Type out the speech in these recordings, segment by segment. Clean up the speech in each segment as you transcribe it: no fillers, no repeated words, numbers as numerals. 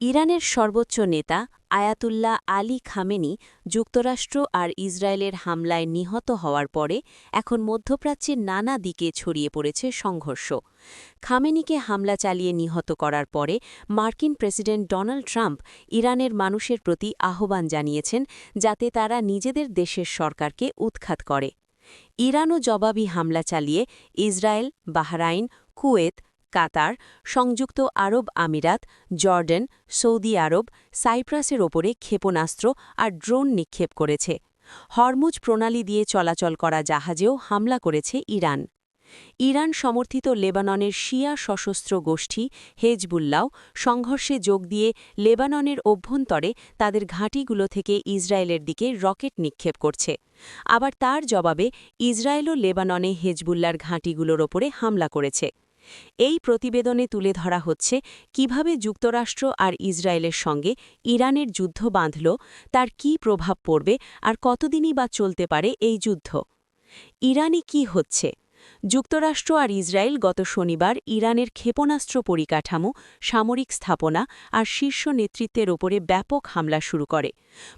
ইরানের সর্বোচ্চ নেতা আয়াতুল্লাহ আলী খামেনি যুক্তরাষ্ট্র আর ইসরায়েলের হামলায় নিহত হওয়ার পরে এখন মধ্যপ্রাচ্যের নানা দিকে ছড়িয়ে পড়েছে সংঘর্ষ। খামেনিকে হামলা চালিয়ে নিহত করার পরে মার্কিন প্রেসিডেন্ট ডোনাল্ড ট্রাম্প ইরানের মানুষের প্রতি আহ্বান জানিয়েছেন যাতে তারা নিজেদের দেশের সরকারকে উৎখাত করে। ইরানও জবাবি হামলা চালিয়ে ইসরায়েল, বাহরাইন, কুয়েত, কাতার, সংযুক্ত আরব আমিরাত, জর্ডান, সৌদি আরব, সাইপ্রাসের ওপরে ক্ষেপণাস্ত্র আর ড্রোন নিক্ষেপ করেছে। হরমুজ প্রণালী দিয়ে চলাচল করা জাহাজেও হামলা করেছে ইরান। ইরান সমর্থিত লেবাননের শিয়া সশস্ত্র গোষ্ঠী হেজবুল্লাহ সংঘর্ষে যোগ দিয়ে লেবাননের অভ্যন্তরে তাদের ঘাঁটিগুলো থেকে ইসরায়েলের দিকে রকেট নিক্ষেপ করছে। আবার তার জবাবে ইসরায়েলও লেবাননে হেজবুল্লার ঘাঁটিগুলোর ওপরে হামলা করেছে। এই প্রতিবেদনে তুলে ধরা হচ্ছে কিভাবে যুক্তরাষ্ট্র আর ইসরায়েলের সঙ্গে ইরানের যুদ্ধ বাঁধল, তার কী প্রভাব পড়বে আর কতদিনই বা চলতে পারে এই যুদ্ধ। ইরানে কি হচ্ছে? যুক্তরাষ্ট্র আর ইসরায়েল গত শনিবার ইরানের ক্ষেপণাস্ত্র পরিকাঠামো, সামরিক স্থাপনা আর শীর্ষ নেতৃত্বের ওপরে ব্যাপক হামলা শুরু করে।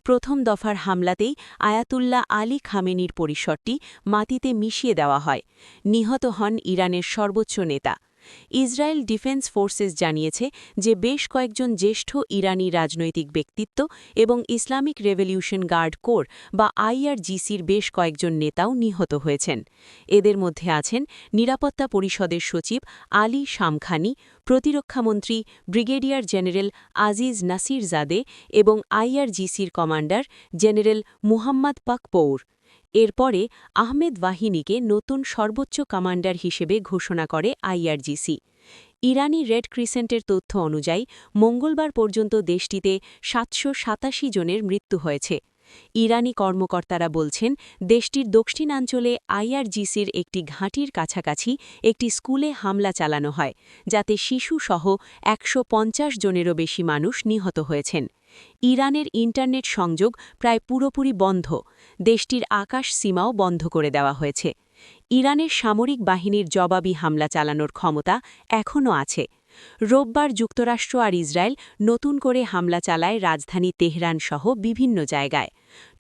প্রথম দফার হামলাতেই আয়াতুল্লাহ আলী খামেনির পরিসরটি মাটিতে মিশিয়ে দেওয়া হয়। নিহত হন ইরানের সর্বোচ্চ নেতা। ইসরায়েল ডিফেন্স ফোর্সেস জানিয়েছে যে বেশ কয়েকজন জ্যেষ্ঠ ইরানি রাজনৈতিক ব্যক্তিত্ব এবং ইসলামিক রেভলিউশন গার্ড কোর বা আইআরজিসির বেশ কয়েকজন নেতাও নিহত হয়েছেন। এদের মধ্যে আছেন নিরাপত্তা পরিষদের সচিব আলী শামখানি, প্রতিরক্ষামন্ত্রী ব্রিগেডিয়ার জেনারেল আজিজ নাসিরজাদে এবং আইআরজিসির কমান্ডার জেনারেল মুহাম্মদ পাকপৌর। এরপরে আহমেদ ওয়াহিনীকে নতুন সর্বোচ্চ কমান্ডার হিসেবে ঘোষণা করে আইআরজিসি। ইরানি রেড ক্রিসেন্টের তথ্য অনুযায়ী মঙ্গলবার পর্যন্ত দেশটিতে ৭৮৭ জনের মৃত্যু হয়েছে। ইরানি কর্মকর্তারা বলছেন দেশটির দক্ষিণাঞ্চলে আইআরজিসির একটি ঘাঁটির কাছাকাছি একটি স্কুলে হামলা চালানো হয়, যাতে শিশুসহ ১৫০ জনেরও বেশি মানুষ নিহত হয়েছেন। ইরানের ইন্টারনেট সংযোগ প্রায় পুরোপুরি বন্ধ, দেশটির আকাশ সীমাও বন্ধ করে দেওয়া হয়েছে। ইরানের সামরিক বাহিনীর জবাবি হামলা চালানোর ক্ষমতা এখনও আছে। রোববার যুক্তরাষ্ট্র আর ইসরায়েল নতুন করে হামলা চালায় রাজধানী তেহরান সহ বিভিন্ন জায়গায়।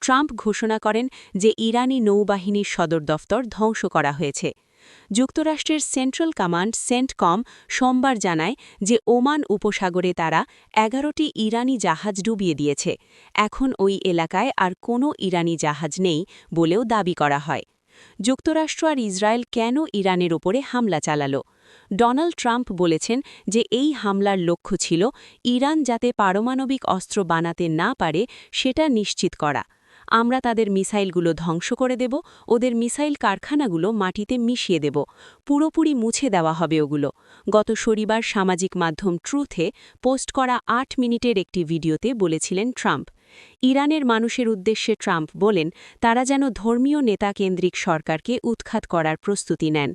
ট্রাম্প ঘোষণা করেন যে ইরানি নৌবাহিনীর সদর দফতর ধ্বংস করা হয়েছে। যুক্তরাষ্ট্রের সেন্ট্রাল কমান্ড সেন্টকম সোমবার জানায় যে ওমান উপসাগরে তারা ১১টি ইরানি জাহাজ ডুবিয়ে দিয়েছে। এখন ওই এলাকায় আর কোনো ইরানি জাহাজ নেই বলেও দাবি করা হয়। যুক্তরাষ্ট্র আর ইসরায়েল কেন ইরানের ওপরে হামলা চালাল? ডোনাল্ড ট্রাম্প বলেছেন যে এই হামলার লক্ষ্য ছিল ইরান যাতে পারমাণবিক অস্ত্র বানাতে না পারে সেটা নিশ্চিত করা। আমরা তাদের মিসাইলগুলো ধ্বংস করে দেব, ওদের মিসাইল কারখানাগুলো মাটিতে মিশিয়ে দেব, পুরোপুরি মুছে দেওয়া হবে ওগুলো। গত শনিবার সামাজিক মাধ্যম ট্রুথে পোস্ট করা ৮ মিনিটের একটি ভিডিওতে বলেছিলেন ট্রাম্প। ইরানের মানুষের উদ্দেশ্যে ট্রাম্প বলেন তারা যেন ধর্মীয় নেতাকেন্দ্রিক সরকারকে উৎখাত করার প্রস্তুতি নেন।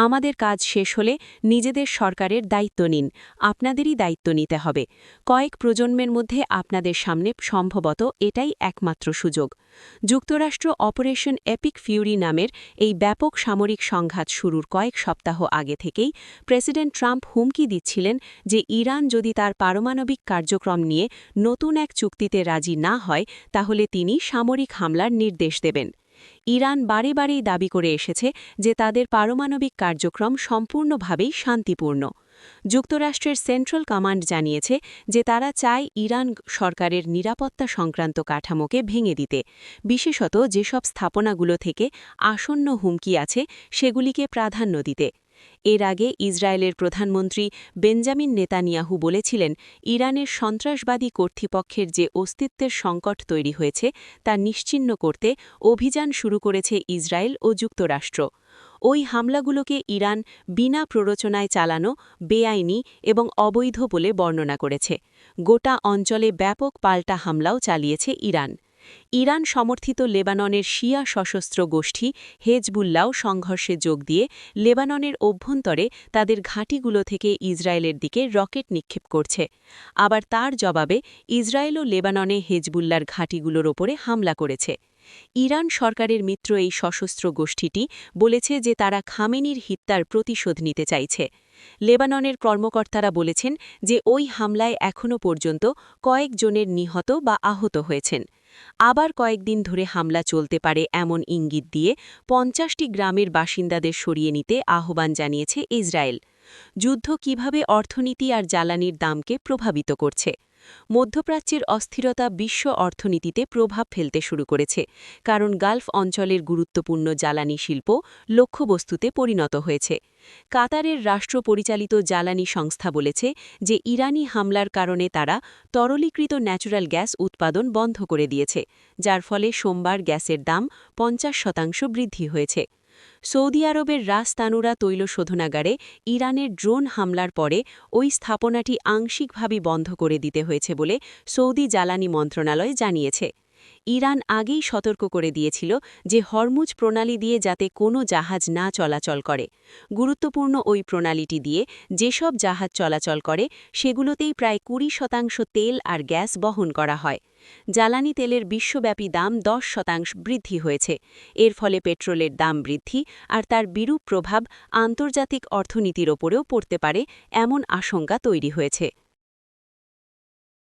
আমাদের কাজ শেষ হলে নিজেদের সরকারের দায়িত্ব নিন, আপনাদেরই দায়িত্ব নিতে হবে। কয়েক প্রজন্মের মধ্যে আপনাদের সামনে সম্ভবত এটাই একমাত্র সুযোগ। যুক্তরাষ্ট্র অপারেশন এপিক ফিউরি নামের এই ব্যাপক সামরিক সংঘাত শুরুর কয়েক সপ্তাহ আগে থেকেই প্রেসিডেন্ট ট্রাম্প হুমকি দিচ্ছিলেন যে ইরান যদি তার পারমাণবিক কার্যক্রম নিয়ে নতুন এক চুক্তিতে রাজি না হয় তাহলে তিনি সামরিক হামলার নির্দেশ দেবেন। ইরান বারে বারেই দাবি করে এসেছে যে তাদের পারমাণবিক কার্যক্রম সম্পূর্ণভাবেই শান্তিপূর্ণ। যুক্তরাষ্ট্রের সেন্ট্রাল কমান্ড জানিয়েছে যে তারা চায় ইরান সরকারের নিরাপত্তা সংক্রান্ত কাঠামোকে ভেঙে দিতে, বিশেষত যেসব স্থাপনাগুলো থেকে আসন্ন হুমকি আছে সেগুলিকে প্রাধান্য দিতে। এর আগে ইসরায়েলের প্রধানমন্ত্রী বেঞ্জামিন নেতানিয়াহু বলেছিলেন ইরানের সন্ত্রাসবাদী কর্তৃপক্ষের যে অস্তিত্বের সংকট তৈরি হয়েছে তা নিশ্চিহ্ন করতে অভিযান শুরু করেছে ইসরায়েল ও যুক্তরাষ্ট্র। ওই হামলাগুলোকে ইরান বিনা প্ররোচনায় চালানো, বেআইনি এবং অবৈধ বলে বর্ণনা করেছে। গোটা অঞ্চলে ব্যাপক পাল্টা হামলাও চালিয়েছে ইরান। ইরান সমর্থিত লেবাননের শিয়া সশস্ত্র গোষ্ঠী হেজবুল্লাহ সংঘর্ষে যোগ দিয়ে লেবাননের অভ্যন্তরে তাদের ঘাঁটিগুলো থেকে ইসরায়েলের দিকে রকেট নিক্ষেপ করছে। আবার তার জবাবে ইসরায়েলও লেবাননে হেজবুল্লার ঘাঁটিগুলোর ওপরে হামলা করেছে। ইরান সরকারের মিত্র এই সশস্ত্র গোষ্ঠীটি বলেছে যে তারা খামেনির হত্যার প্রতিশোধ নিতে চাইছে। লেবাননের কর্মকর্তারা বলেছেন যে ওই হামলায় এখনও পর্যন্ত কয়েকজনের নিহত বা আহত হয়েছেন। আবার কয়েকদিন ধরে হামলা চলতে পারে এমন ইঙ্গিত দিয়ে ৫০টি গ্রামের বাসিন্দাদের সরিয়ে নিতে আহ্বান জানিয়েছে ইসরায়েল। যুদ্ধ কিভাবে অর্থনীতি আর জ্বালানির দামকে প্রভাবিত করছে? মধ্যপ্রাচ্যের অস্থিরতা বিশ্ব অর্থনীতিতে প্রভাব ফেলতে শুরু করেছে, কারণ গালফ অঞ্চলের গুরুত্বপূর্ণ জ্বালানি শিল্প লক্ষ্যবস্তুতে পরিণত হয়েছে। কাতারের রাষ্ট্র পরিচালিত জ্বালানি সংস্থা বলেছে যে ইরানি হামলার কারণে তারা তরলীকৃত ন্যাচারাল গ্যাস উৎপাদন বন্ধ করে দিয়েছে, যার ফলে সোমবার গ্যাসের দাম ৫০% বৃদ্ধি হয়েছে। সৌদি আরবের রাস তানুরা তৈল শোধনাগারে ইরানের ড্রোন হামলার পরে ওই স্থাপনাটি আংশিকভাবে বন্ধ করে দিতে হয়েছে বলে সৌদি জ্বালানি মন্ত্রণালয় জানিয়েছে। ইরান আগেই সতর্ক করে দিয়েছিল যে হরমুজ প্রণালী দিয়ে যাতে কোনো জাহাজ না চলাচল করে। গুরুত্বপূর্ণ ওই প্রণালীটি দিয়ে যেসব জাহাজ চলাচল করে সেগুলোতেই প্রায় ২০% তেল আর গ্যাস বহন করা হয়। জ্বালানি তেলের বিশ্বব্যাপী দাম ১০% বৃদ্ধি হয়েছে। এর ফলে পেট্রোলের দাম বৃদ্ধি আর তার বিরূপ প্রভাব আন্তর্জাতিক অর্থনীতির ওপরেও পড়তে পারে এমন আশঙ্কা তৈরি হয়েছে।